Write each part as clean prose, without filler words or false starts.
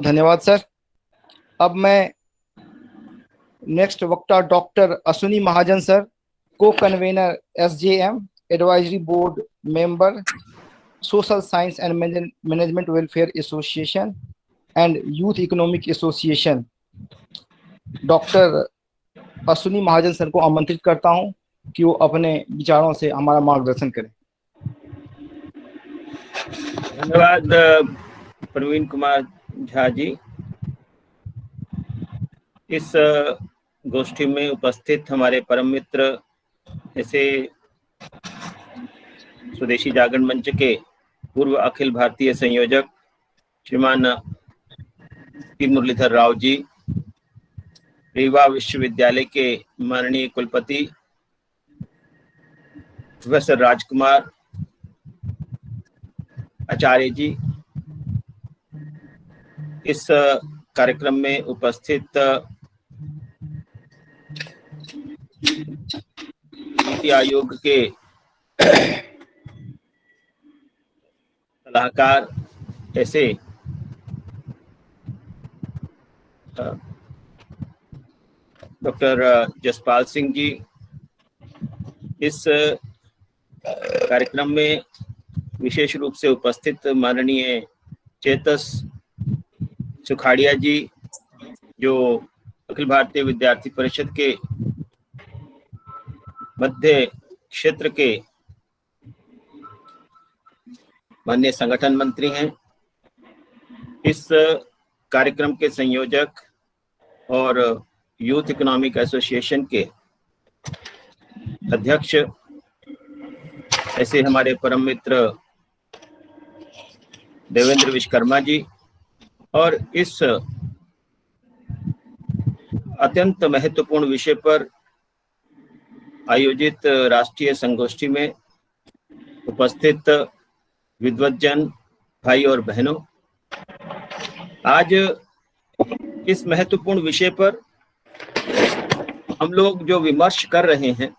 धन्यवाद सर। अब मैं नेक्स्ट वक्ता डॉक्टर अश्विनी महाजन सर, को convener SJM advisory board member, social science and management welfare association and youth economic association, doctor Ashwini Mahajan sir को आमंत्रित करता हूं कि वो अपने विचारों से हमारा मार्गदर्शन करें। धन्यवाद प्रवीण कुमार झा जी। इस गोष्ठी में उपस्थित हमारे परम मित्र ऐसे स्वदेशी जागरण मंच के पूर्व अखिल भारतीय संयोजक श्रीमान पी मुरलीधर राव जी, रीवा विश्वविद्यालय के माननीय कुलपति प्रोफेसर राजकुमार आचार्य जी, इस कार्यक्रम में उपस्थित नीति आयोग के सलाहकार ऐसे डॉक्टर जसपाल सिंह जी, इस कार्यक्रम में विशेष रूप से उपस्थित माननीय चेतस सुखाड़िया जी, जो अखिल भारतीय विद्यार्थी परिषद के मध्य क्षेत्र के माननीय संगठन मंत्री हैं, इस कार्यक्रम के संयोजक और यूथ इकोनॉमिक एसोसिएशन के अध्यक्ष ऐसे हमारे परम मित्र देवेंद्र विश्वकर्मा जी, और इस अत्यंत महत्वपूर्ण विषय पर आयोजित राष्ट्रीय संगोष्ठी में उपस्थित विद्वज्जन भाई और बहनों, आज इस महत्वपूर्ण विषय पर हम लोग जो विमर्श कर रहे हैं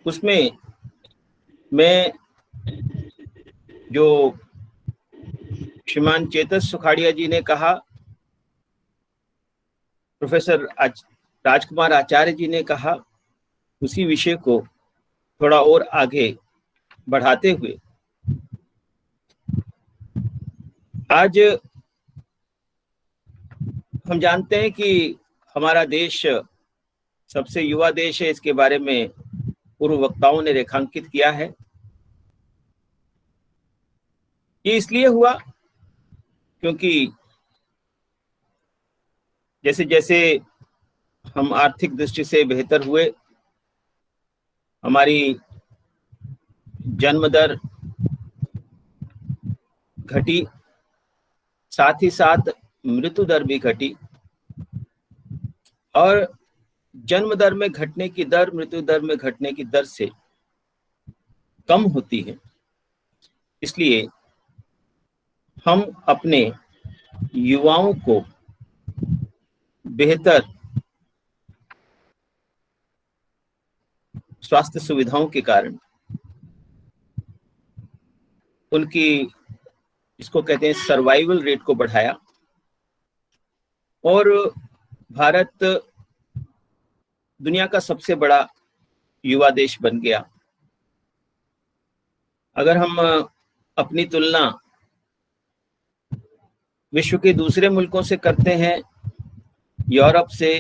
उसमें मैं जो श्रीमान चेतस सुखाड़िया जी ने कहा, प्रोफेसर राजकुमार आचार्य जी ने कहा, उसी विषय को थोड़ा और आगे बढ़ाते हुए आज हम जानते हैं कि हमारा देश सबसे युवा देश है। इसके बारे में पूर्व वक्ताओं ने रेखांकित किया है। ये इसलिए हुआ क्योंकि जैसे जैसे हम आर्थिक दृष्टि से बेहतर हुए, हमारी जन्म दर घटी, साथ ही साथ मृत्यु दर भी घटी, और जन्म दर में घटने की दर मृत्यु दर में घटने की दर से कम होती है। इसलिए हम अपने युवाओं को बेहतर स्वास्थ्य सुविधाओं के कारण उनकी, इसको कहते हैं सर्वाइवल रेट को बढ़ाया, और भारत दुनिया का सबसे बड़ा युवा देश बन गया। अगर हम अपनी तुलना विश्व के दूसरे मुल्कों से करते हैं, यूरोप से,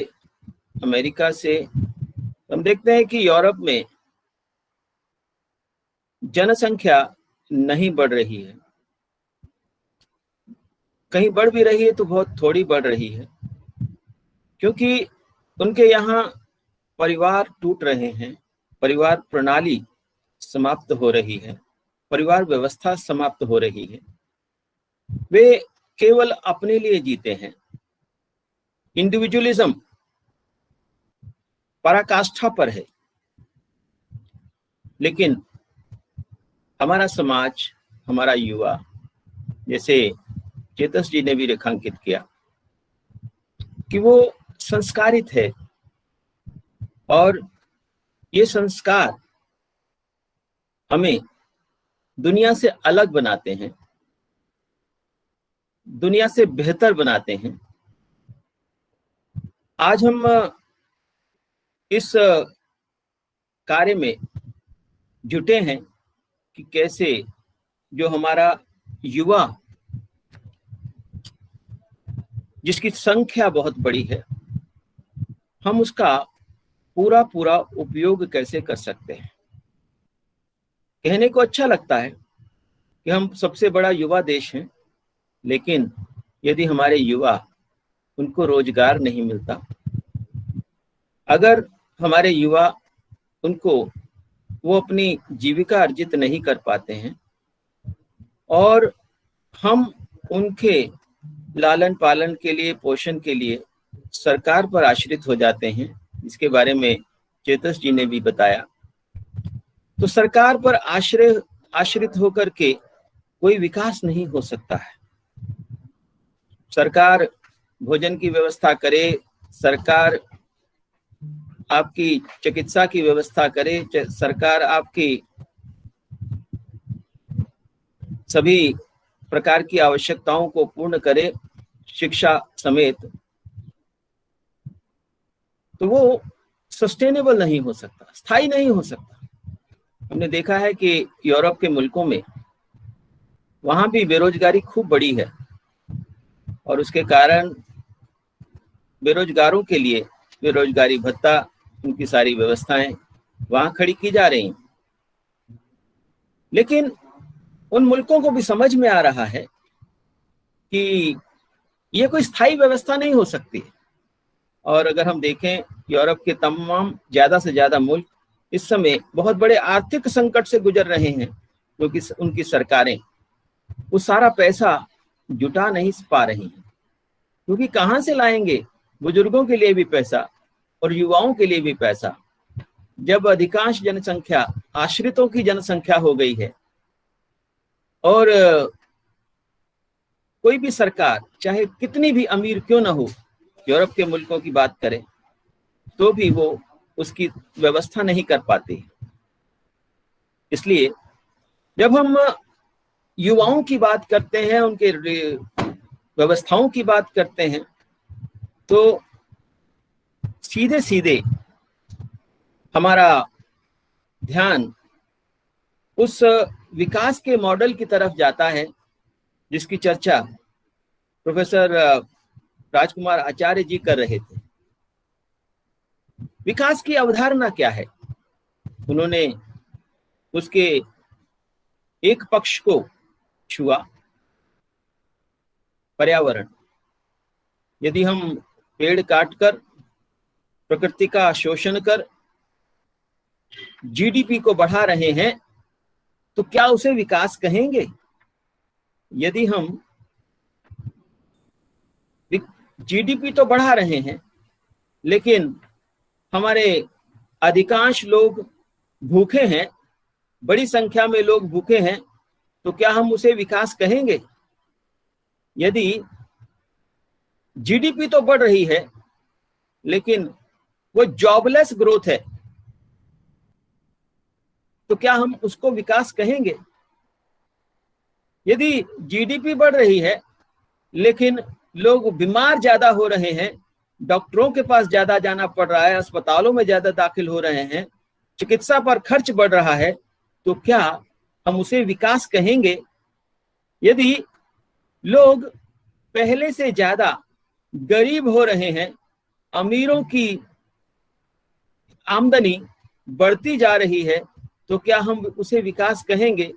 अमेरिका से, हम देखते हैं कि यूरोप में जनसंख्या नहीं बढ़ रही है, कहीं बढ़ भी रही है तो बहुत थोड़ी बढ़ रही है, क्योंकि उनके यहाँ परिवार टूट रहे हैं, परिवार प्रणाली समाप्त हो रही है, परिवार व्यवस्था समाप्त हो रही है। वे केवल अपने लिए जीते हैं। इंडिविजुअलिज्म पराकाष्ठा पर है। लेकिन हमारा समाज, हमारा युवा, जैसे चेतस जी ने भी रेखांकित किया कि वो संस्कारित है, और ये संस्कार हमें दुनिया से अलग बनाते हैं। दुनिया से बेहतर बनाते हैं। आज हम इस कार्य में जुटे हैं कि कैसे जो हमारा युवा, जिसकी संख्या बहुत बड़ी है, हम उसका पूरा पूरा उपयोग कैसे कर सकते हैं। कहने को अच्छा लगता है कि हम सबसे बड़ा युवा देश हैं, लेकिन यदि हमारे युवा, उनको रोजगार नहीं मिलता, अगर हमारे युवा उनको वो अपनी जीविका अर्जित नहीं कर पाते हैं और हम उनके लालन पालन के लिए, पोषण के लिए सरकार पर आश्रित हो जाते हैं, जिसके बारे में चेतस जी ने भी बताया, तो सरकार पर आश्रित होकर के कोई विकास नहीं हो सकता है। सरकार भोजन की व्यवस्था करे, सरकार आपकी चिकित्सा की व्यवस्था करे, सरकार आपकी सभी प्रकार की आवश्यकताओं को पूर्ण करे, शिक्षा समेत, तो वो सस्टेनेबल नहीं हो सकता, स्थायी नहीं हो सकता। हमने देखा है कि यूरोप के मुल्कों में वहां भी बेरोजगारी खूब बड़ी है और उसके कारण बेरोजगारों के लिए बेरोजगारी भत्ता, उनकी सारी व्यवस्थाएं वहां खड़ी की जा रही हैं। लेकिन उन मुल्कों को भी समझ में आ रहा है कि ये कोई स्थायी व्यवस्था नहीं हो सकती। और अगर हम देखें, यूरोप के तमाम ज्यादा से ज्यादा मुल्क इस समय बहुत बड़े आर्थिक संकट से गुजर रहे हैं, क्योंकि उनकी सरकारें वो सारा पैसा जुटा नहीं पा रही हैं। क्योंकि कहाँ से लाएंगे बुजुर्गों के लिए भी पैसा और युवाओं के लिए भी पैसा, जब अधिकांश जनसंख्या आश्रितों की जनसंख्या हो गई है। और कोई भी सरकार चाहे कितनी भी अमीर क्यों ना हो, यूरोप के मुल्कों की बात करें, तो भी वो उसकी व्यवस्था नहीं कर पाती। इसलिए जब हम युवाओं की बात करते हैं, उनके व्यवस्थाओं की बात करते हैं, तो सीधे सीधे हमारा ध्यान उस विकास के मॉडल की तरफ जाता है जिसकी चर्चा प्रोफेसर राजकुमार आचार्य जी कर रहे थे। विकास की अवधारणा क्या है? उन्होंने उसके एक पक्ष को छुआ, पर्यावरण। यदि हम पेड़ काटकर, प्रकृति का शोषण कर जीडीपी को बढ़ा रहे हैं, तो क्या उसे विकास कहेंगे? यदि हम जीडीपी तो बढ़ा रहे हैं, लेकिन हमारे अधिकांश लोग भूखे हैं, बड़ी संख्या में लोग भूखे हैं, तो क्या हम उसे विकास कहेंगे? यदि जीडीपी तो बढ़ रही है, लेकिन वो जॉबलेस ग्रोथ है, तो क्या हम उसको विकास कहेंगे? यदि जीडीपी बढ़ रही है, लेकिन लोग बीमार ज्यादा हो रहे हैं, डॉक्टरों के पास ज्यादा जाना पड़ रहा है, अस्पतालों में ज्यादा दाखिल हो रहे हैं, चिकित्सा पर खर्च बढ़ रहा है, तो क्या हम उसे विकास कहेंगे? यदि लोग पहले से ज्यादा गरीब हो रहे हैं, अमीरों की आमदनी बढ़ती जा रही है, तो क्या हम उसे विकास कहेंगे?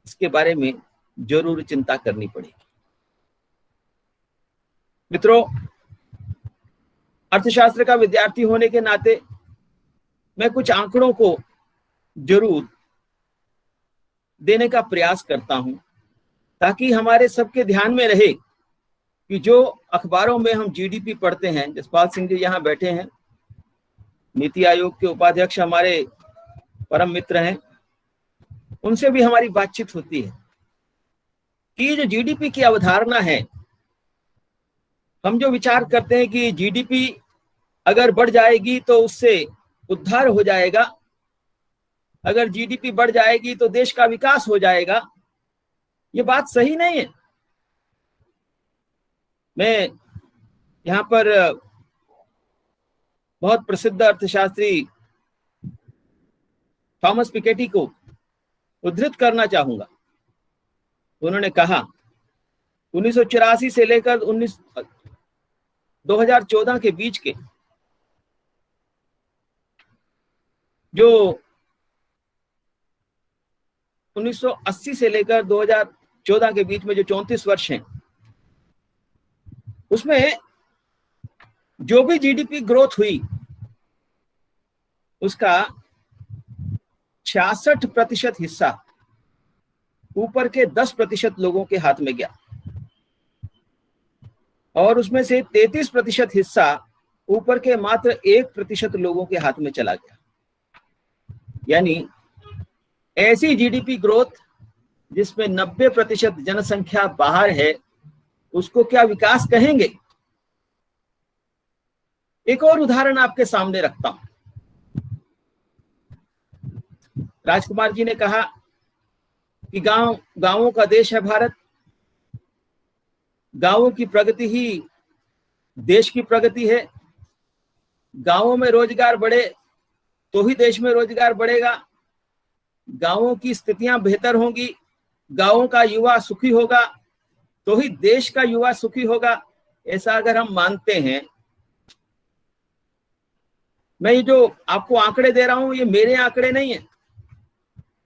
इसके बारे में जरूर चिंता करनी पड़ेगी। मित्रों, अर्थशास्त्र का विद्यार्थी होने के नाते मैं कुछ आंकड़ों को जरूर देने का प्रयास करता हूं, ताकि हमारे सबके ध्यान में रहे कि जो अखबारों में हम जीडीपी पढ़ते हैं, जसपाल सिंह जी यहाँ बैठे हैं, नीति आयोग के उपाध्यक्ष हमारे परम मित्र हैं, उनसे भी हमारी बातचीत होती है कि जो जीडीपी की अवधारणा है, हम जो विचार करते हैं कि जीडीपी अगर बढ़ जाएगी तो उससे उद्धार हो जाएगा, अगर जीडीपी बढ़ जाएगी तो देश का विकास हो जाएगा, ये बात सही नहीं है। मैं यहाँ पर बहुत प्रसिद्ध अर्थशास्त्री थॉमस पिकेटी को उद्धृत करना चाहूंगा। उन्होंने कहा 1984 से लेकर 2014 के बीच के जो 1980 से लेकर 2014 के बीच में जो 34 वर्ष हैं, उसमें जो भी जीडीपी ग्रोथ हुई उसका 66% हिस्सा ऊपर के 10% लोगों के हाथ में गया और उसमें से 33% हिस्सा ऊपर के मात्र 1% लोगों के हाथ में चला गया। यानी ऐसी जीडीपी ग्रोथ जिसमें 90% जनसंख्या बाहर है, उसको क्या विकास कहेंगे? एक और उदाहरण आपके सामने रखता हूं। राजकुमार जी ने कहा कि गांवों का देश है भारत, गांवों की प्रगति ही देश की प्रगति है, गांवों में रोजगार बढ़े तो ही देश में रोजगार बढ़ेगा, गांवों की स्थितियां बेहतर होंगी, गांवों का युवा सुखी होगा तो ही देश का युवा सुखी होगा। ऐसा अगर हम मानते हैं, मैं ये जो आपको आंकड़े दे रहा हूं ये मेरे आंकड़े नहीं है,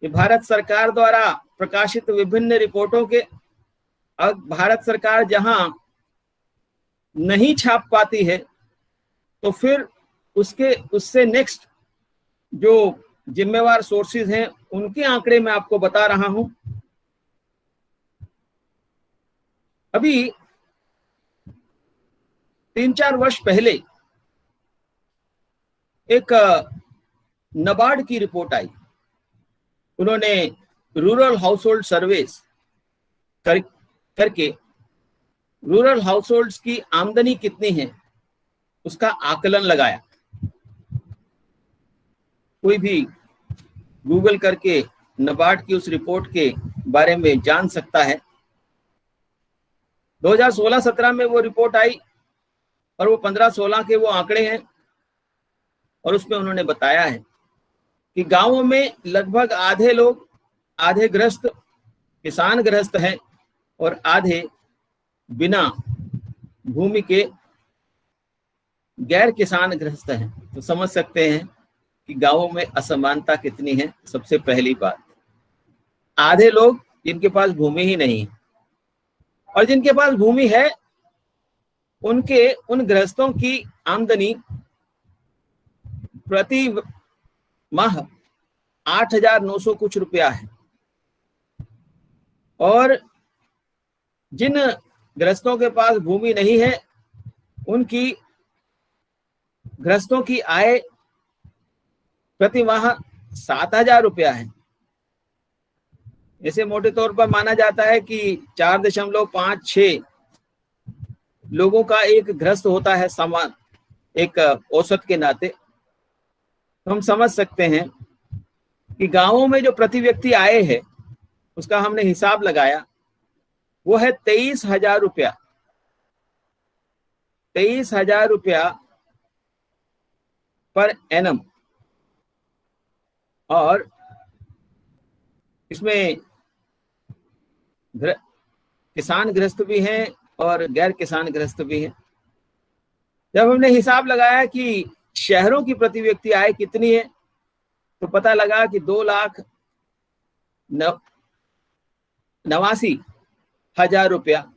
ये भारत सरकार द्वारा प्रकाशित विभिन्न रिपोर्टों के। अब भारत सरकार जहां नहीं छाप पाती है तो फिर उससे नेक्स्ट जो जिम्मेवार सोर्सेज हैं उनके आंकड़े मैं आपको बता रहा हूं। अभी 3-4 वर्ष पहले एक नबार्ड की रिपोर्ट आई। उन्होंने रूरल हाउसहोल्ड सर्वेस करके रूरल हाउसहोल्ड्स की आमदनी कितनी है उसका आकलन लगाया। कोई भी गूगल करके नबार्ड की उस रिपोर्ट के बारे में जान सकता है। 2016-17 में वो रिपोर्ट आई और वो 15-16 के वो आंकड़े हैं और उसमें उन्होंने बताया है कि गांवों में लगभग आधे लोग, आधे गृहस्थ किसान गृहस्थ हैं और आधे बिना भूमि के गैर किसान गृहस्थ हैं। तो समझ सकते हैं कि गांवों में असमानता कितनी है। सबसे पहली बात, आधे लोग जिनके पास भूमि ही नहीं है और जिनके पास भूमि है उन गृहस्थों की आमदनी प्रति माह 8,900 कुछ रुपया है और जिन गृहस्थों के पास भूमि नहीं है उनकी गृहस्थों की आय प्रति माह 7,000 रुपया है। ऐसे मोटे तौर पर माना जाता है कि 4.56 लोगों का एक गृहस्थ होता है समान, एक औसत के नाते। तो हम समझ सकते हैं कि गांवों में जो प्रति व्यक्ति आय है उसका हमने हिसाब लगाया, वो है 23,000 रुपया। 23,000 रुपया पर एनम। और इसमें किसान गृहस्थ भी हैं और गैर किसान गृहस्थ भी हैं। जब हमने हिसाब लगाया कि शहरों की प्रति व्यक्ति आय कितनी है तो पता लगा कि 2,89,000 रुपया।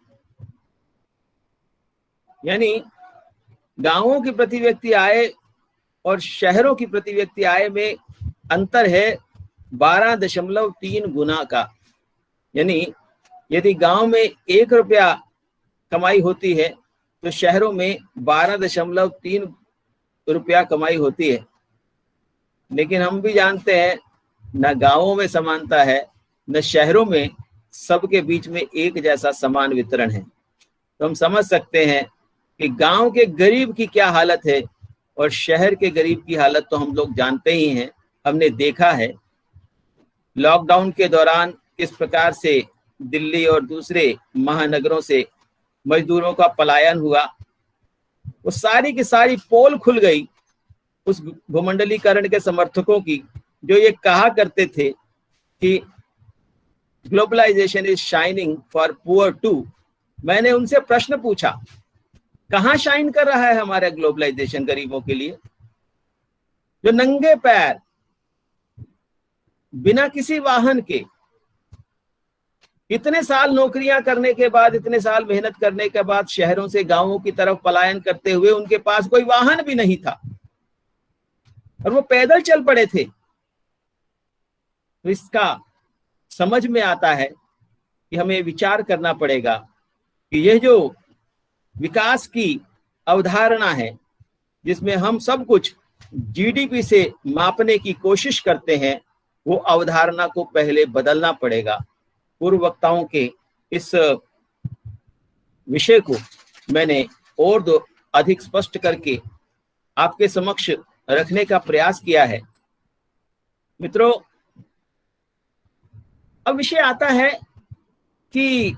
यानी गांवों की प्रति व्यक्ति आय और शहरों की प्रति व्यक्ति आय में अंतर है 12.3 गुना का। यानी यदि गांव में 1 रुपया कमाई होती है तो शहरों में 12.3 रुपया कमाई होती है। लेकिन हम भी जानते हैं न गांवों में समानता है न शहरों में सबके बीच में एक जैसा समान वितरण है। तो हम समझ सकते हैं कि गांव के गरीब की क्या हालत है और शहर के गरीब की हालत तो हम लोग जानते ही हैं। हमने देखा है लॉकडाउन के दौरान किस प्रकार से दिल्ली और दूसरे महानगरों से मजदूरों का पलायन हुआ, वो सारी की सारी पोल खुल गई उस भूमंडलीकरण के समर्थकों की, जो ये कहा करते थे कि globalisation is shining for poor too. मैंने उनसे प्रश्न पूछा, कहाँ शाइन कर रहा है हमारा ग्लोबलाइजेशन गरीबों के लिए, जो नंगे पैर बिना किसी वाहन के इतने साल नौकरियां करने के बाद, इतने साल मेहनत करने के बाद शहरों से गांवों की तरफ पलायन करते हुए उनके पास कोई वाहन भी नहीं था और वो पैदल चल पड़े थे। तो इसका समझ में आता है कि हमें विचार करना पड़ेगा कि यह जो विकास की अवधारणा है, जिसमें हम सब कुछ जीडीपी से मापने की कोशिश करते हैं, वो अवधारणा को पहले बदलना पड़ेगा। पूर्व वक्ताओं के इस विषय को मैंने और अधिक स्पष्ट करके आपके समक्ष रखने का प्रयास किया है। मित्रों, अब विषय आता है कि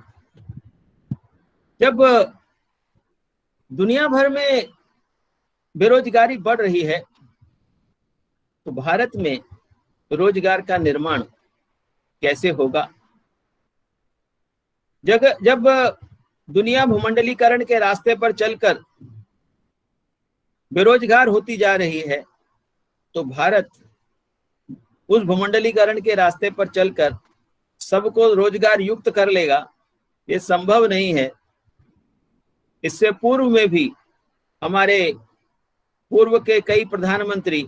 जब दुनिया भर में बेरोजगारी बढ़ रही है, तो भारत में रोजगार का निर्माण कैसे होगा? जब दुनिया भूमंडलीकरण के रास्ते पर चलकर बेरोजगार होती जा रही है, तो भारत उस भूमंडलीकरण के रास्ते पर चलकर सबको रोजगार युक्त कर लेगा, ये संभव नहीं है। इससे पूर्व में भी हमारे पूर्व के कई प्रधानमंत्री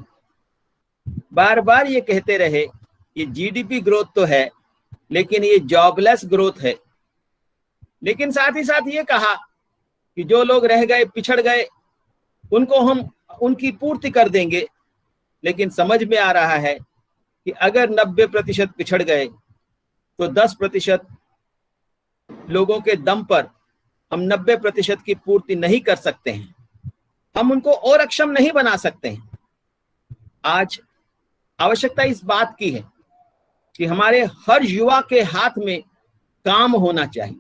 बार बार ये कहते रहे, ये जीडीपी ग्रोथ तो है लेकिन ये जॉबलेस ग्रोथ है। लेकिन साथ ही साथ ये कहा कि जो लोग रह गए, पिछड़ गए, उनको हम उनकी पूर्ति कर देंगे। लेकिन समझ में आ रहा है कि अगर 90% पिछड़ गए तो 10% लोगों के दम पर हम 90% की पूर्ति नहीं कर सकते हैं, हम उनको और अक्षम नहीं बना सकते हैं। आज आवश्यकता इस बात की है कि हमारे हर युवा के हाथ में काम होना चाहिए,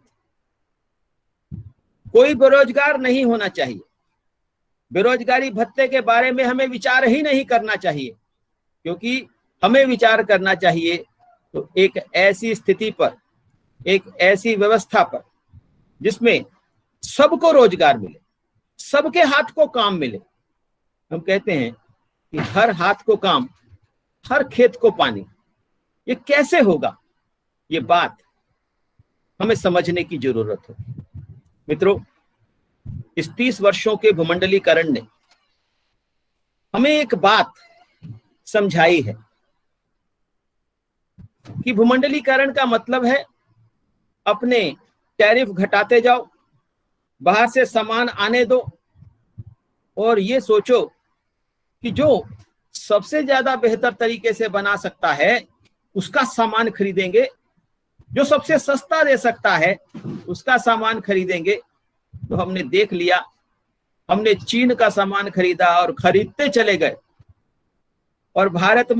कोई बेरोजगार नहीं होना चाहिए। बेरोजगारी भत्ते के बारे में हमें विचार ही नहीं करना चाहिए, क्योंकि हमें विचार करना चाहिए तो एक ऐसी स्थिति पर, एक ऐसी व्यवस्था पर जिसमें सबको रोजगार मिले, सबके हाथ को काम मिले। हम कहते हैं कि हर हाथ को काम, हर खेत को पानी। ये कैसे होगा? ये बात हमें समझने की जरूरत है। मित्रों, इस 30 वर्षों के भूमंडलीकरण ने हमें एक बात समझाई है कि भूमंडलीकरण का मतलब है अपने टैरिफ घटाते जाओ, बाहर से सामान आने दो और ये सोचो कि जो सबसे ज्यादा बेहतर तरीके से बना सकता है उसका सामान खरीदेंगे, जो सबसे सस्ता दे सकता है उसका सामान खरीदेंगे। तो हमने देख लिया, हमने चीन का सामान खरीदा और खरीदते चले गए, और भारत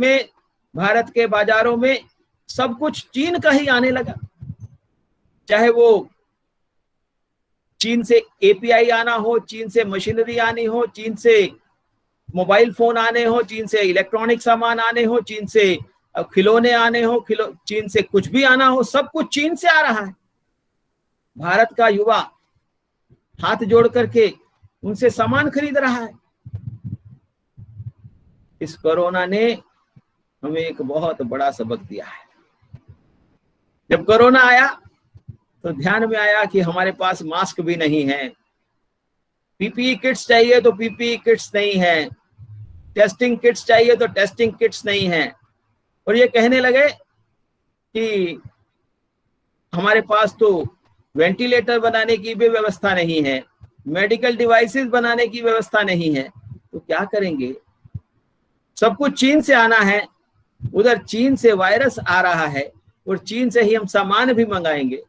के बाजारों में सब कुछ चीन का ही आने लगा। चाहे वो चीन से एपीआई आना हो, चीन से मशीनरी आनी हो, चीन से मोबाइल फोन आने हो, चीन से इलेक्ट्रॉनिक सामान आने हो, चीन से खिलौने आने हो, चीन से कुछ भी आना हो, सब कुछ चीन से आ रहा है। भारत का युवा हाथ जोड़ करके उनसे सामान खरीद रहा है। इस कोरोना ने हमें एक बहुत बड़ा सबक दिया है। जब कोरोना आया तो ध्यान में आया कि हमारे पास मास्क भी नहीं है, पीपीई किट्स चाहिए तो पीपीई किट्स नहीं है, टेस्टिंग किट्स चाहिए तो टेस्टिंग किट्स नहीं है, और ये कहने लगे कि हमारे पास तो वेंटिलेटर बनाने की भी व्यवस्था नहीं है, मेडिकल डिवाइसेस बनाने की व्यवस्था नहीं है, तो क्या करेंगे? सब कुछ चीन से आना है, उधर चीन से वायरस आ रहा है और चीन से ही हम सामान भी मंगाएंगे।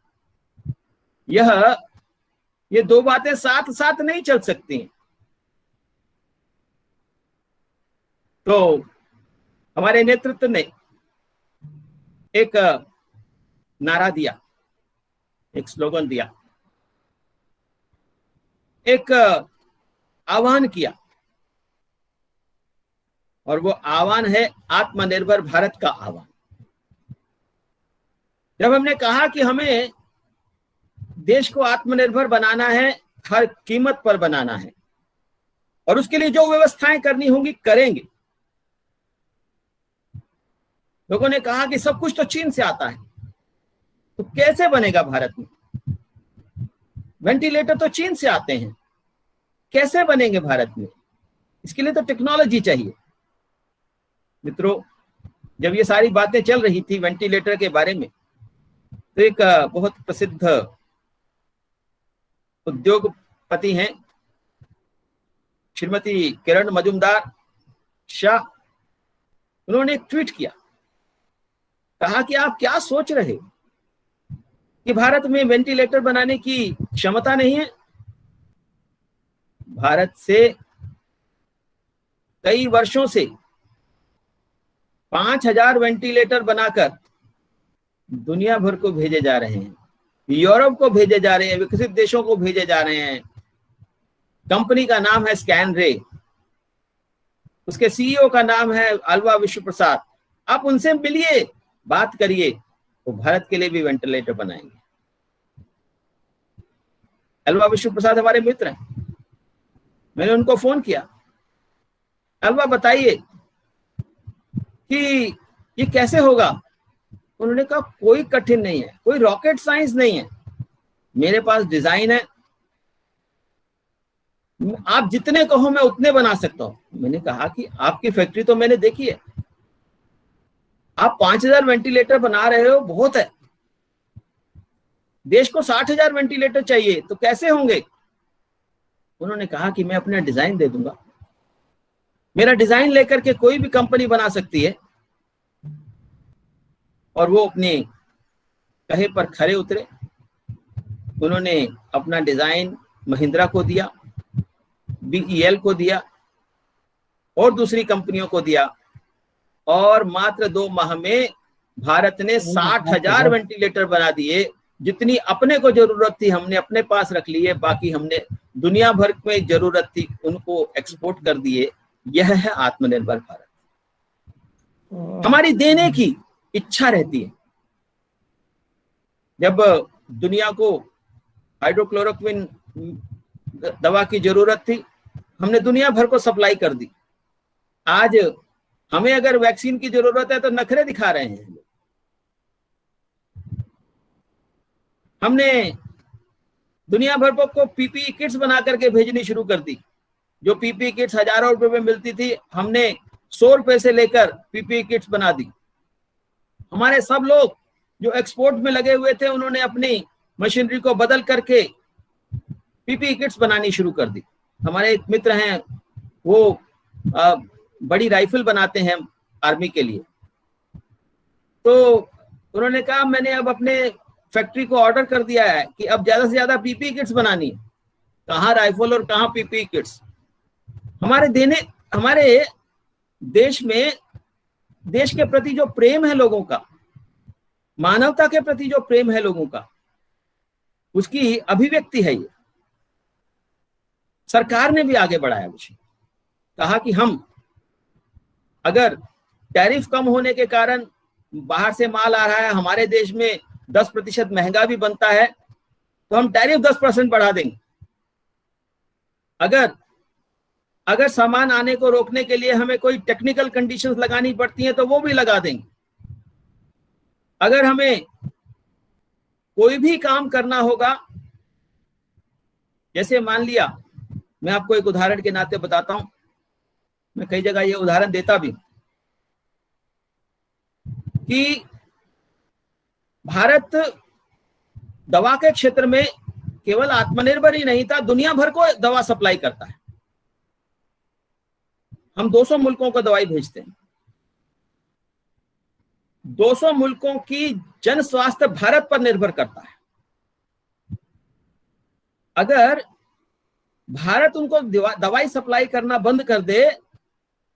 ये दो बातें साथ साथ नहीं चल सकती। तो हमारे नेतृत्व ने एक नारा दिया, एक स्लोगन दिया एक आह्वान किया, और वो आह्वान है आत्मनिर्भर भारत का आह्वान। जब हमने कहा कि हमें देश को आत्मनिर्भर बनाना है, हर कीमत पर बनाना है, और उसके लिए जो व्यवस्थाएं करनी होंगी करेंगे। लोगों ने कहा कि सब कुछ तो चीन से आता है, तो कैसे बनेगा भारत में? वेंटिलेटर तो चीन से आते हैं, कैसे बनेंगे भारत में? इसके लिए तो टेक्नोलॉजी चाहिए। मित्रों, जब ये सारी बातें चल रही थी वेंटिलेटर के बारे में, तो एक बहुत प्रसिद्ध उद्योगपति हैं श्रीमती किरण मजूमदार शाह, उन्होंने एक ट्वीट किया, कहा कि आप क्या सोच रहे हो कि भारत में वेंटिलेटर बनाने की क्षमता नहीं है? भारत से कई वर्षों से 5000 वेंटिलेटर बनाकर दुनिया भर को भेजे जा रहे हैं, यूरोप को भेजे जा रहे हैं, विकसित देशों को भेजे जा रहे हैं। कंपनी का नाम है स्कैनरे, उसके सीईओ का नाम है अल्वा विश्व प्रसाद। आप उनसे मिलिए, बात करिए, वो भारत के लिए भी वेंटिलेटर बनाएंगे। अल्वा विश्व प्रसाद हमारे मित्र हैं, मैंने उनको फोन किया, अल्वा बताइए कि ये कैसे होगा? उन्होंने कहा कोई कठिन नहीं है, कोई रॉकेट साइंस नहीं है, मेरे पास डिजाइन है, आप जितने कहो मैं उतने बना सकता हूं। मैंने कहा कि आपकी फैक्ट्री तो मैंने देखी है, आप 5000 वेंटिलेटर बना रहे हो, बहुत है। देश को 60,000 वेंटिलेटर चाहिए, तो कैसे होंगे? उन्होंने कहा कि मैं अपना डिजाइन दे दूंगा, मेरा डिजाइन लेकर के कोई भी कंपनी बना सकती है। और वो अपने कहे पर खरे उतरे, उन्होंने अपना डिजाइन महिंद्रा को दिया, BEL को दिया और दूसरी कंपनियों को दिया, और मात्र 2 माह में भारत ने 60,000 वेंटिलेटर बना दिए। जितनी अपने को जरूरत थी हमने अपने पास रख लिए, बाकी हमने दुनिया भर में जरूरत थी उनको एक्सपोर्ट कर दिए। यह है आत्मनिर्भर भारत। हमारी देने की इच्छा रहती है। जब दुनिया को हाइड्रोक्लोरोक्विन दवा की जरूरत थी, हमने दुनिया भर को सप्लाई कर दी। आज हमें अगर वैक्सीन की जरूरत है तो नखरे दिखा रहे हैं। हमने दुनिया भर को पीपीई किट्स बना करके भेजनी शुरू कर दी। जो पीपीई किट्स हजारों रुपए में मिलती थी, हमने 100 रुपए से लेकर पीपीई किट्स बना दी। हमारे सब लोग जो एक्सपोर्ट में लगे हुए थे, उन्होंने अपनी मशीनरी को बदल करके पीपीई किट्स बनानी शुरू कर दी। हमारे एक मित्र हैं, वो बड़ी राइफल बनाते हैं आर्मी के लिए, तो उन्होंने कहा मैंने अब अपने फैक्ट्री को ऑर्डर कर दिया है कि अब ज्यादा से ज्यादा पीपीई किट्स बनानी है। कहाँ राइफल और कहाँ पीपीई किट्स? हमारे देश में देश के प्रति जो प्रेम है लोगों का, मानवता के प्रति जो प्रेम है लोगों का, उसकी अभिव्यक्ति है ये। सरकार ने भी आगे बढ़ाया विषय, कहा कि हम अगर टैरिफ कम होने के कारण बाहर से माल आ रहा है, हमारे देश में 10% महंगा भी बनता है, तो हम टैरिफ 10% बढ़ा देंगे। अगर सामान आने को रोकने के लिए हमें कोई टेक्निकल कंडीशंस लगानी पड़ती हैं तो वो भी लगा देंगे। अगर हमें कोई भी काम करना होगा, जैसे मान लिया, मैं आपको एक उदाहरण के नाते बताता हूं, मैं कई जगह ये उदाहरण देता भी कि भारत दवा के क्षेत्र में केवल आत्मनिर्भर ही नहीं था, दुनिया भर को दवा सप्लाई करता है। हम 200 मुल्कों को दवाई भेजते हैं। 200 मुल्कों की जन स्वास्थ्य भारत पर निर्भर करता है। अगर भारत उनको दवाई सप्लाई करना बंद कर दे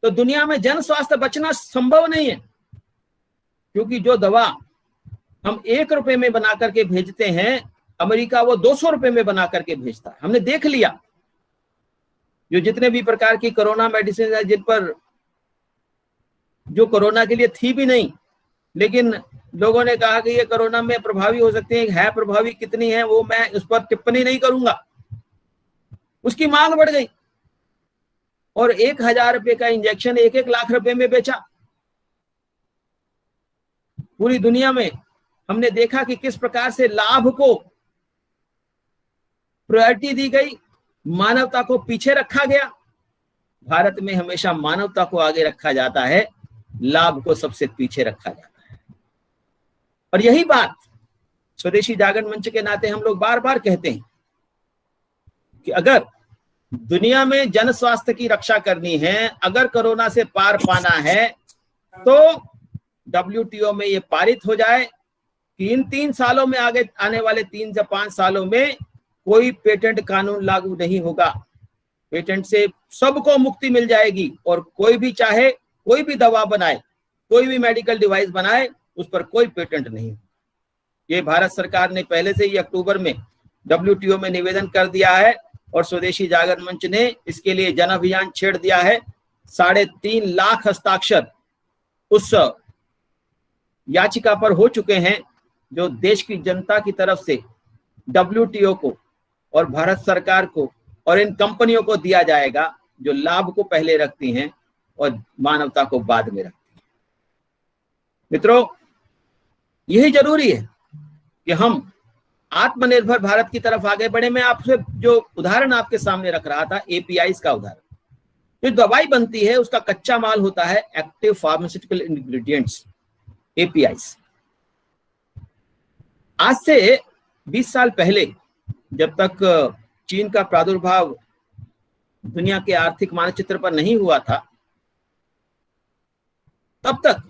तो दुनिया में जन स्वास्थ्य बचना संभव नहीं है, क्योंकि जो दवा हम 1 रुपए में बना करके भेजते हैं, अमेरिका वो 200 रुपए में बना करके भेजता है। हमने देख लिया जो जितने भी प्रकार की कोरोना मेडिसिन है, जिन पर जो कोरोना के लिए थी भी नहीं, लेकिन लोगों ने कहा कि ये कोरोना में प्रभावी हो सकती है प्रभावी कितनी है वो मैं उस पर टिप्पणी नहीं करूंगा, उसकी मांग बढ़ गई और 1,000 रुपए का इंजेक्शन 1-1 लाख रुपए में बेचा। पूरी दुनिया में हमने देखा कि किस प्रकार से लाभ को प्रायोरिटी दी गई, मानवता को पीछे रखा गया। भारत में हमेशा मानवता को आगे रखा जाता है, लाभ को सबसे पीछे रखा जाता है। और यही बात स्वदेशी जागरण मंच के नाते हम लोग बार बार कहते हैं कि अगर दुनिया में जन स्वास्थ्य की रक्षा करनी है, अगर कोरोना से पार पाना है, तो WTO में ये पारित हो जाए कि इन 3 सालों में, आगे आने वाले 3 से 5 सालों में कोई पेटेंट कानून लागू नहीं होगा। पेटेंट से सबको मुक्ति मिल जाएगी और कोई भी चाहे कोई भी दवा बनाए, कोई भी मेडिकल डिवाइस बनाए, उस पर कोई पेटेंट नहीं। ये भारत सरकार ने पहले से ही अक्टूबर में WTO में निवेदन कर दिया है और स्वदेशी जागरण मंच ने इसके लिए जन अभियान छेड़ दिया है। 3.5 लाख हस्ताक्षर उस याचिका पर हो चुके हैं, जो देश की जनता की तरफ से WTO को और भारत सरकार को और इन कंपनियों को दिया जाएगा, जो लाभ को पहले रखती हैं और मानवता को बाद में रखती हैं। मित्रों, यही जरूरी है कि हम आत्मनिर्भर भारत की तरफ आगे बढ़े। मैं आपसे जो उदाहरण आपके सामने रख रहा था, APIs का उदाहरण, जो दवाई बनती है उसका कच्चा माल होता है एक्टिव फार्मास्यूटिकल इंग्रेडिएंट्स, APIs। आज से 20 साल पहले, जब तक चीन का प्रादुर्भाव दुनिया के आर्थिक मानचित्र पर नहीं हुआ था, तब तक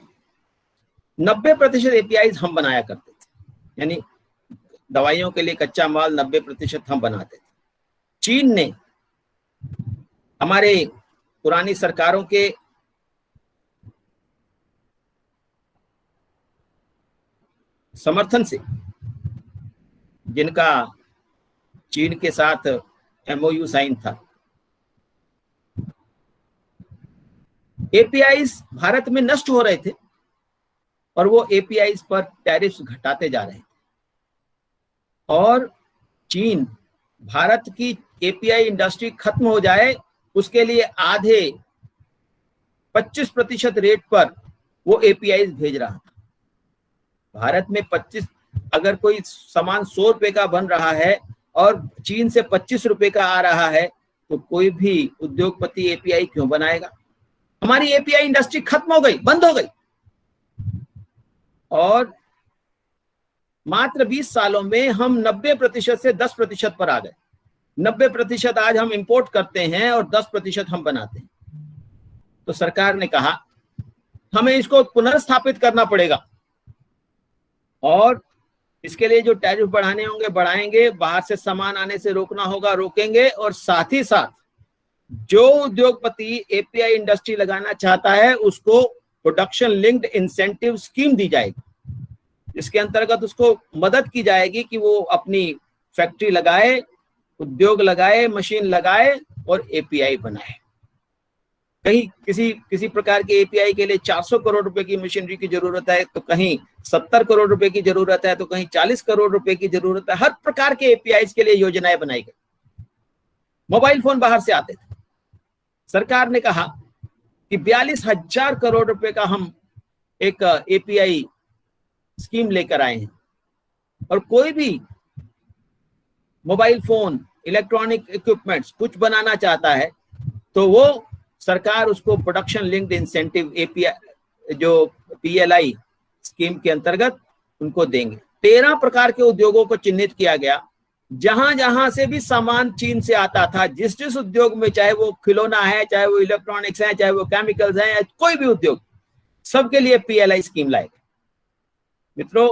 90% APIs हम बनाया करते थे, यानी दवाइयों के लिए कच्चा माल 90% हम बनाते थे। चीन ने हमारे पुरानी सरकारों के समर्थन से, जिनका चीन के साथ MOU साइन था, APIs भारत में नष्ट हो रहे थे और वो APIs पर टैरिफ्स घटाते जा रहे थे। और चीन भारत की API इंडस्ट्री खत्म हो जाए उसके लिए आधे 25% रेट पर वो APIs भेज रहा था। भारत में 25, अगर कोई सामान 100 रुपए का बन रहा है और चीन से 25 रुपए का आ रहा है, तो कोई भी उद्योगपति API क्यों बनाएगा? हमारी API इंडस्ट्री खत्म हो गई, बंद हो गई। और मात्र 20 सालों में हम 90% से 10% पर आ गए। 90% आज हम इंपोर्ट करते हैं और 10% हम बनाते हैं। तो सरकार ने कहा हमें इसको पुनर्स्थापित करना पड़ेगा और इसके लिए जो टैरिफ बढ़ाने होंगे बढ़ाएंगे, बाहर से सामान आने से रोकना होगा रोकेंगे, और साथ ही साथ जो उद्योगपति API इंडस्ट्री लगाना चाहता है उसको प्रोडक्शन लिंक्ड इंसेंटिव स्कीम दी जाएगी, जिसके अंतर्गत उसको मदद की जाएगी कि वो अपनी फैक्ट्री लगाए, उद्योग लगाए, मशीन लगाए और API बनाए। कहीं किसी प्रकार के API के लिए 400 करोड़ रुपए की मशीनरी की जरूरत है, तो कहीं 70 करोड़ रुपए की जरूरत है, तो कहीं 40 करोड़ रुपए की जरूरत है। हर प्रकार के APIs के लिए योजनाएं बनाई गई। मोबाइल फोन बाहर से आते थे। सरकार ने कहा कि 42,000 करोड़ रुपए का हम एक API स्कीम लेकर आए हैं, और कोई भी मोबाइल फोन, इलेक्ट्रॉनिक इक्विपमेंट्स कुछ बनाना चाहता है तो वो सरकार उसको प्रोडक्शन लिंक्ड इंसेंटिव API जो PLI स्कीम के अंतर्गत उनको देंगे। 13 प्रकार के उद्योगों को चिन्हित किया गया, जहां जहां से भी सामान चीन से आता था, जिस जिस उद्योग में, चाहे वो खिलौना है, चाहे वो इलेक्ट्रॉनिक्स है, चाहे वो केमिकल्स है, कोई भी उद्योग, सबके लिए PLI स्कीम लाएगा। मित्रों,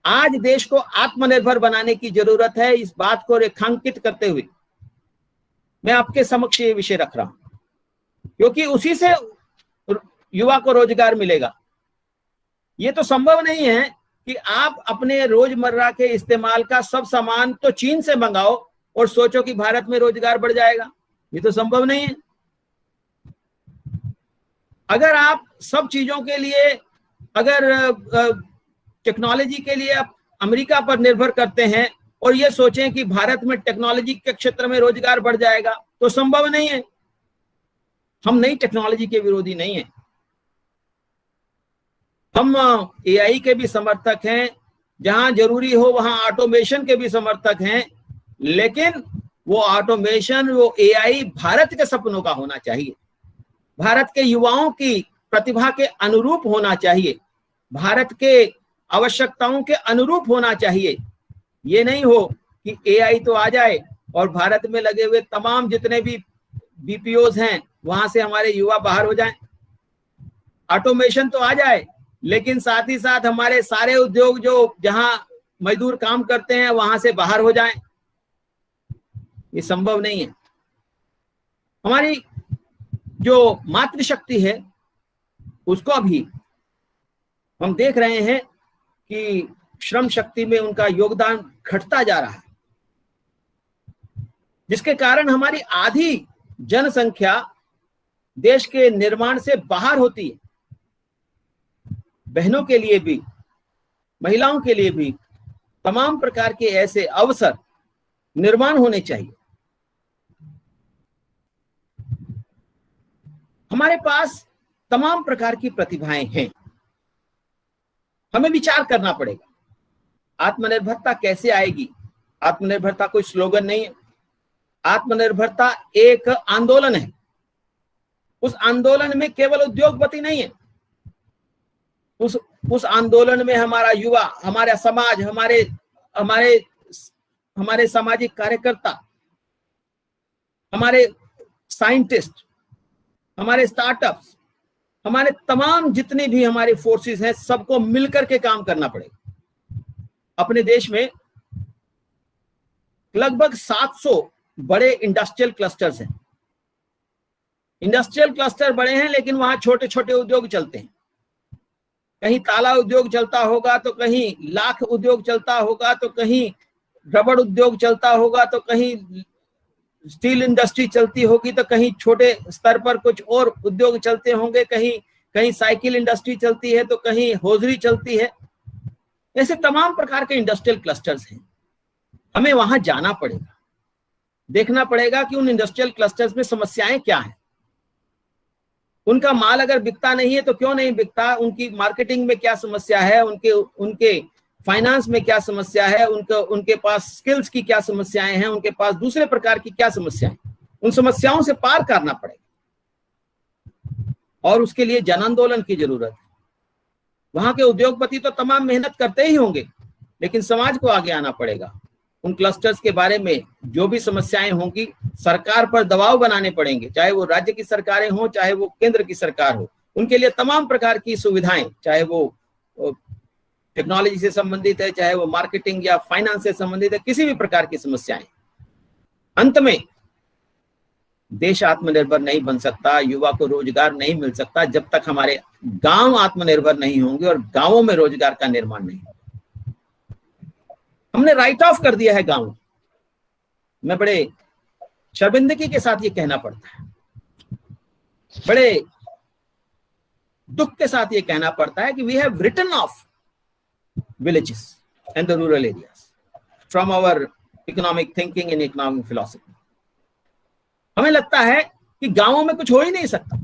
आज देश को आत्मनिर्भर बनाने की जरूरत है। इस बात को रेखांकित करते हुए मैं आपके समक्ष ये विषय रख रहा हूं, क्योंकि उसी से युवा को रोजगार मिलेगा। ये तो संभव नहीं है कि आप अपने रोजमर्रा के इस्तेमाल का सब सामान तो चीन से मंगाओ और सोचो कि भारत में रोजगार बढ़ जाएगा। ये तो संभव नहीं है। अगर आप सब चीजों के लिए, अगर टेक्नोलॉजी के लिए आप अमेरिका पर निर्भर करते हैं और ये सोचें कि भारत में टेक्नोलॉजी के क्षेत्र में रोजगार बढ़ जाएगा, तो संभव नहीं है। हम नई टेक्नोलॉजी के विरोधी नहीं हैं, हम एआई के भी समर्थक हैं, जहां जरूरी हो वहां ऑटोमेशन के भी समर्थक हैं, लेकिन वो ऑटोमेशन, वो एआई भारत के सपनों का होना चाहिए, भारत के युवाओं की प्रतिभा के अनुरूप होना चाहिए, भारत के आवश्यकताओं के अनुरूप होना चाहिए। ये नहीं हो कि एआई तो आ जाए और भारत में लगे हुए तमाम जितने भी बीपीओज हैं वहां से हमारे युवा बाहर हो जाएं। ऑटोमेशन तो आ जाए, लेकिन साथ ही साथ हमारे सारे उद्योग जो जहां मजदूर काम करते हैं वहां से बाहर हो जाएं। ये संभव नहीं है। हमारी जो मातृशक्ति है उसको अभी हम देख रहे हैं कि श्रम शक्ति में उनका योगदान घटता जा रहा है, जिसके कारण हमारी आधी जनसंख्या देश के निर्माण से बाहर होती है। बहनों के लिए भी, महिलाओं के लिए भी तमाम प्रकार के ऐसे अवसर निर्माण होने चाहिए। हमारे पास तमाम प्रकार की प्रतिभाएं हैं, हमें विचार करना पड़ेगा। आत्मनिर्भरता कैसे आएगी? आत्मनिर्भरता कोई स्लोगन नहीं है, आत्मनिर्भरता एक आंदोलन है। उस आंदोलन में केवल उद्योगपति नहीं है, उस आंदोलन में हमारा युवा, हमारा समाज, हमारे सामाजिक कार्यकर्ता, हमारे साइंटिस्ट, हमारे स्टार्टअप्स, हमारे तमाम जितने भी हमारे फोर्सेस हैं, सबको मिलकर के काम करना पड़ेगा। अपने देश में लगभग 700 बड़े इंडस्ट्रियल क्लस्टर्स हैं। इंडस्ट्रियल क्लस्टर बड़े हैं, लेकिन वहां छोटे छोटे उद्योग चलते हैं। कहीं ताला उद्योग चलता होगा, तो कहीं लाख उद्योग चलता होगा, तो कहीं रबड़ उद्योग चलता होगा, तो कहीं स्टील इंडस्ट्री चलती होगी, तो कहीं छोटे स्तर पर कुछ और उद्योग चलते होंगे, कहीं साइकिल इंडस्ट्री चलती है, तो कहीं होजरी चलती है। ऐसे तमाम प्रकार के इंडस्ट्रियल क्लस्टर्स हैं। हमें वहां जाना पड़ेगा, देखना पड़ेगा कि उन इंडस्ट्रियल क्लस्टर्स में समस्याएं क्या हैं। उनका माल अगर बिकता नहीं है तो क्यों नहीं बिकता, उनकी मार्केटिंग में क्या समस्या है, उनके फाइनेंस में क्या समस्या है, उनके पास स्किल्स की क्या समस्याएं हैं, उनके पास दूसरे प्रकार की क्या समस्याएं, उन समस्याओं से पार करना पड़ेगा। और उसके लिए जन आंदोलन की जरूरत है। वहां के उद्योगपति तो तमाम मेहनत करते ही होंगे, लेकिन समाज को आगे आना पड़ेगा। उन क्लस्टर्स के बारे में जो भी समस्याएं होंगी, सरकार पर दबाव बनाने पड़ेंगे, चाहे वो राज्य की सरकारें हों, चाहे वो केंद्र की सरकार हो। उनके लिए तमाम प्रकार की सुविधाएं, चाहे वो टेक्नोलॉजी से संबंधित है, चाहे वो मार्केटिंग या फाइनेंस से संबंधित है, किसी भी प्रकार की समस्याएं। अंत में देश आत्मनिर्भर नहीं बन सकता, युवा को रोजगार नहीं मिल सकता, जब तक हमारे गांव आत्मनिर्भर नहीं होंगे और गांवों में रोजगार का निर्माण नहीं होगा। हमने राइट ऑफ कर दिया है गांव। मैं बड़े शर्मिंदगी के साथ ये कहना पड़ता है, बड़े दुख के साथ ये कहना पड़ता है कि we have written off villages and the rural areas from our economic thinking and economic philosophy. हमें लगता है कि गांवों में कुछ हो ही नहीं सकता,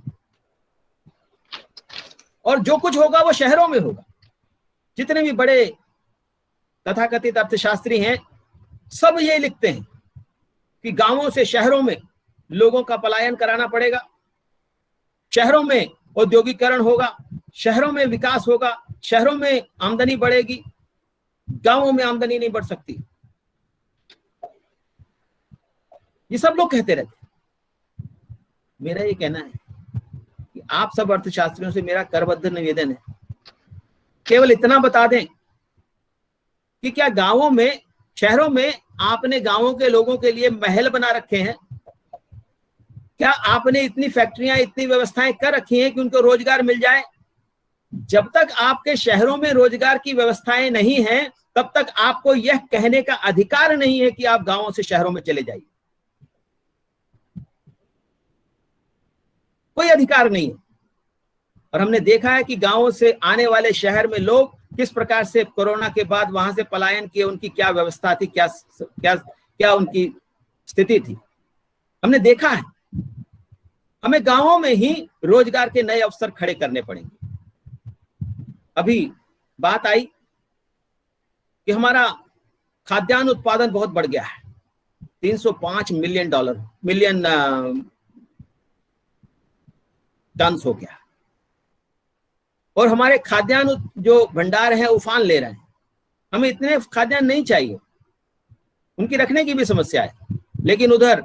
और जो कुछ होगा वो शहरों में होगा। जितने भी बड़े तथाकथित अर्थशास्त्री हैं, सब ये लिखते हैं कि गांवों से शहरों में लोगों का पलायन कराना पड़ेगा, शहरों में औद्योगिकरण होगा, शहरों में विकास होगा, शहरों में आमदनी बढ़ेगी, गांवों में आमदनी नहीं बढ़ सकती। ये सब लोग कहते रहते हैं। मेरा ये कहना है कि आप सब अर्थशास्त्रियों से मेरा करबद्ध निवेदन है, केवल इतना बता दें कि क्या गांवों में, शहरों में आपने गांवों के लोगों के लिए महल बना रखे हैं? क्या आपने इतनी फैक्ट्रियां, इतनी व्यवस्थाएं कर रखी हैं कि उनको रोजगार मिल जाए? जब तक आपके शहरों में रोजगार की व्यवस्थाएं नहीं हैं, तब तक आपको यह कहने का अधिकार नहीं है कि आप गांवों से शहरों में चले जाइए। अधिकार नहीं है। और हमने देखा है कि गांवों से आने वाले शहर में लोग किस प्रकार से कोरोना के बाद वहां से पलायन किए, उनकी क्या व्यवस्था थी, क्या क्या क्या उनकी स्थिति थी, हमने देखा है। हमें गांवों में ही रोजगार के नए अवसर खड़े करने पड़ेंगे। अभी बात आई कि हमारा खाद्यान्न उत्पादन बहुत बढ़ गया है, 305 मिलियन टन हो गया, और हमारे खाद्यान्न जो भंडार है उफान ले रहे हैं। हमें इतने खाद्यान्न नहीं चाहिए, उनकी रखने की भी समस्या है, लेकिन उधर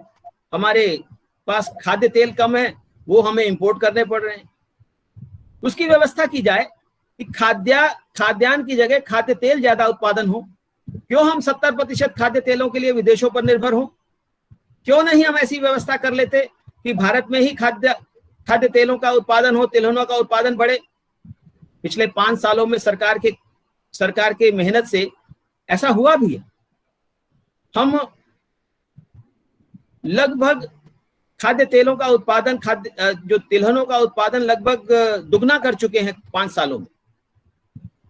हमारे पास खाद्य तेल कम है, वो हमें इंपोर्ट करने पड़ रहे हैं। उसकी व्यवस्था की जाए कि खाद्यान्न की जगह खाद्य तेल ज्यादा उत्पादन हो। क्यों हम 70% खाद्य तेलों के लिए विदेशों पर निर्भर हो? क्यों नहीं हम ऐसी व्यवस्था कर लेते कि भारत में ही खाद्य तेलों का उत्पादन हो, तिलहनों का उत्पादन बढ़े। पिछले 5 सालों में सरकार के मेहनत से ऐसा हुआ भी है। हम लगभग खाद्य तेलों का उत्पादन, जो तिलहनों का उत्पादन लगभग दुगना कर चुके हैं 5 सालों में।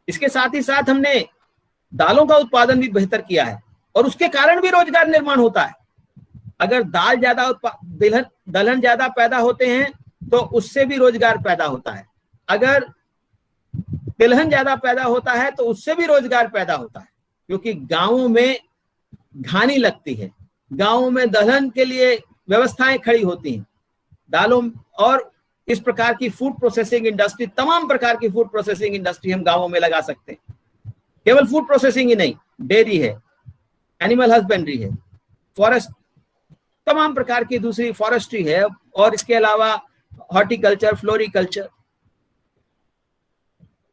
इसके साथ ही साथ हमने दालों का उत्पादन भी बेहतर किया है, और उसके कारण भी रोजगार निर्माण होता है। अगर दाल ज्यादा दलहन ज्यादा पैदा होते हैं तो उससे भी रोजगार पैदा होता है। अगर तिलहन ज्यादा पैदा होता है तो उससे भी रोजगार पैदा होता है, क्योंकि गांवों में घानी लगती है, गांवों में दलहन के लिए व्यवस्थाएं खड़ी होती हैं, दालों और इस प्रकार की फूड प्रोसेसिंग इंडस्ट्री, तमाम प्रकार की फूड प्रोसेसिंग इंडस्ट्री हम गांवों में लगा सकते हैं। केवल फूड प्रोसेसिंग ही नहीं, डेयरी है, एनिमल हस्बेंड्री है, फॉरेस्ट, तमाम प्रकार की दूसरी फॉरेस्ट्री है, और इसके अलावा हॉर्टिकल्चर, फ्लोरिकल्चर,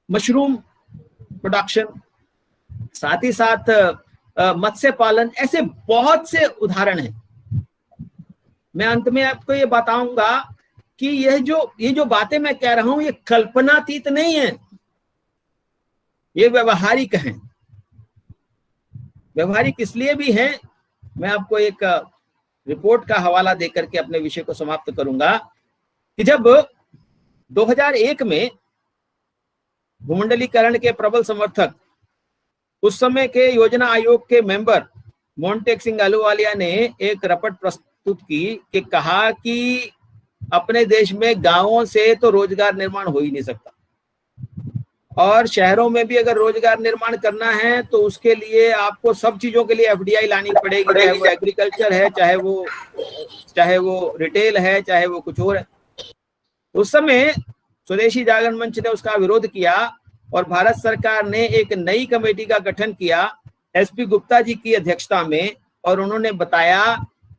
मशरूम प्रोडक्शन, साथ ही साथ मत्स्य पालन, ऐसे बहुत से उदाहरण हैं। मैं अंत में आपको ये बताऊंगा कि ये जो बातें मैं कह रहा हूं ये कल्पनातीत नहीं है, ये व्यवहारिक हैं। व्यवहारिक इसलिए भी हैं, मैं आपको एक रिपोर्ट का हवाला देकर के अपने विषय को समाप्त करूंगा कि जब 2001 में भूमंडलीकरण के प्रबल समर्थक, उस समय के योजना आयोग के मेंबर मोंटेक सिंह अहलूवालिया ने एक रपट प्रस्तुत की कि कहा कि अपने देश में गांवों से तो रोजगार निर्माण हो ही नहीं सकता, और शहरों में भी अगर रोजगार निर्माण करना है तो उसके लिए आपको सब चीजों के लिए एफडीआई लानी पड़ेगी, चाहे वो एग्रीकल्चर है, चाहे वो रिटेल है, चाहे वो कुछ और है। उस समय स्वदेशी जागरण मंच ने उसका विरोध किया और भारत सरकार ने एक नई कमेटी का गठन किया एसपी गुप्ता जी की अध्यक्षता में, और उन्होंने बताया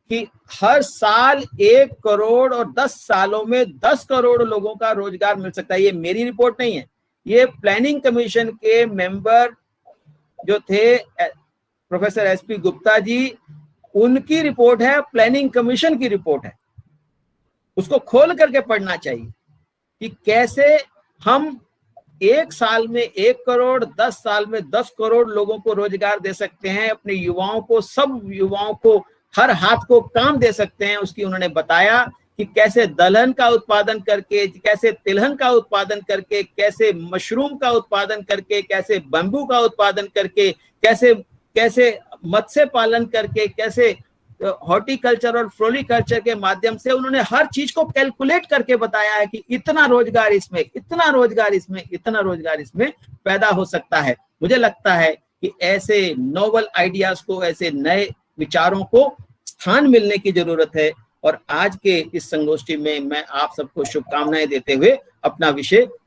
कि हर साल 1 करोड़ और 10 सालों में 10 करोड़ लोगों का रोजगार मिल सकता है। ये मेरी रिपोर्ट नहीं है, ये प्लानिंग कमीशन के मेंबर जो थे प्रोफेसर एसपी गुप्ता जी, उनकी रिपोर्ट है, प्लानिंग कमीशन की रिपोर्ट है। उसको खोल करके पढ़ना चाहिए कि कैसे हम 1 साल में 1 करोड़, 10 साल में 10 करोड़ लोगों को रोजगार दे सकते हैं, अपने युवाओं को, सब युवाओं को, हर हाथ को काम दे सकते हैं। उसकी उन्होंने बताया कि कैसे दलहन का उत्पादन करके, कैसे तिलहन का उत्पादन करके, कैसे मशरूम का उत्पादन करके, कैसे बम्बू का उत्पादन करके, कैसे मत्स्य पालन करके, कैसे हॉर्टिकल्चर और फ्लोरिकल्चर के माध्यम से उन्होंने हर चीज को कैलकुलेट करके बताया है कि इतना रोजगार इसमें, इतना रोजगार इसमें, इतना रोजगार इसमें पैदा हो सकता है। मुझे लगता है कि ऐसे नोवेल आइडियाज को, ऐसे नए विचारों को स्थान मिलने की जरूरत है। और आज के इस संगोष्ठी में मैं आप सबको शुभकामनाएं देते हुए अपना विषय